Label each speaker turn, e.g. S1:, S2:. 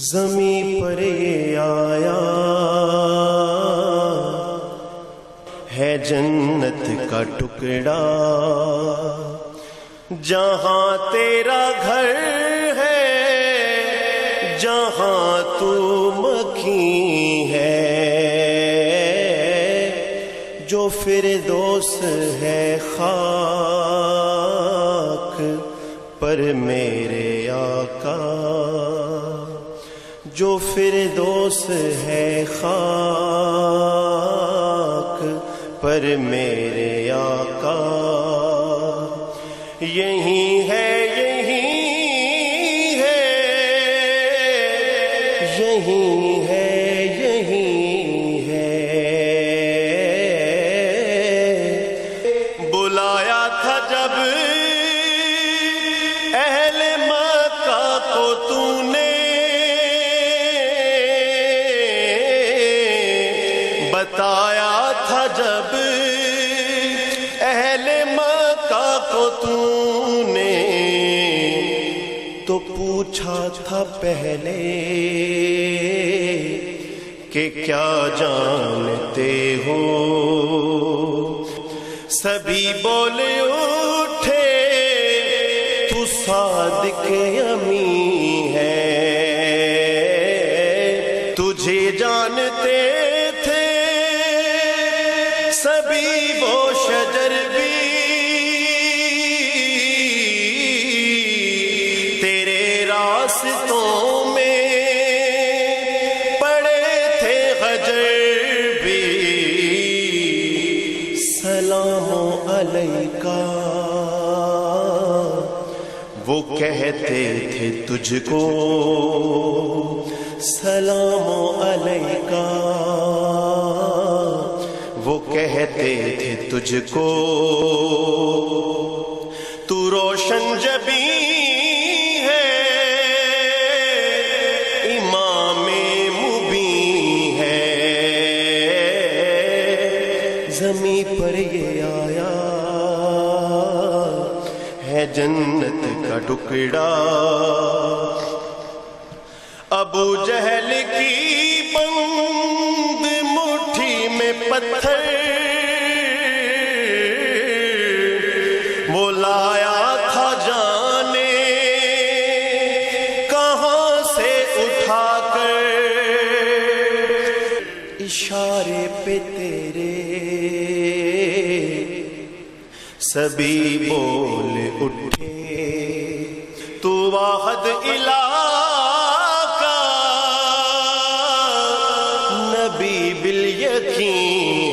S1: زمیں پر یہ آیا ہے جنت کا ٹکڑا، جہاں تیرا گھر ہے، جہاں تو مکھیں ہے، جو فردوس ہے خاک پر میرے آقا، جو فردوس ہے خاک پر میرے آقا، یہی ہے یہی ہے یہی ہے یہی ہے، بلایا تھا جب اہل مکہ کو تو نے، بتایا تھا جب اہل مکہ کو تو نے، تو پوچھا تھا پہلے کہ کیا جانتے ہو، سبھی بولے اٹھے تو صادق امین ہے، تجھے جانتے تھے سبھی وہ شجر بھی، تیرے راستوں میں پڑے تھے حجر بھی، سلام علیکہ وہ کہتے تھے تجھ کو، سلام علیکہ وہ کہتے تھے تجھ کو، تو روشن جبیں ہے، امام مبین ہے، زمیں پر یہ آیا ہے جنت کا ٹکڑا، ابو جہل کی بند مٹھی میں پتھر وہ لایا تھا جانے کہاں سے اٹھا کر، اشارے پہ تیرے سبھی بول اٹھے، تو واحد الہ کا نبی بالیقین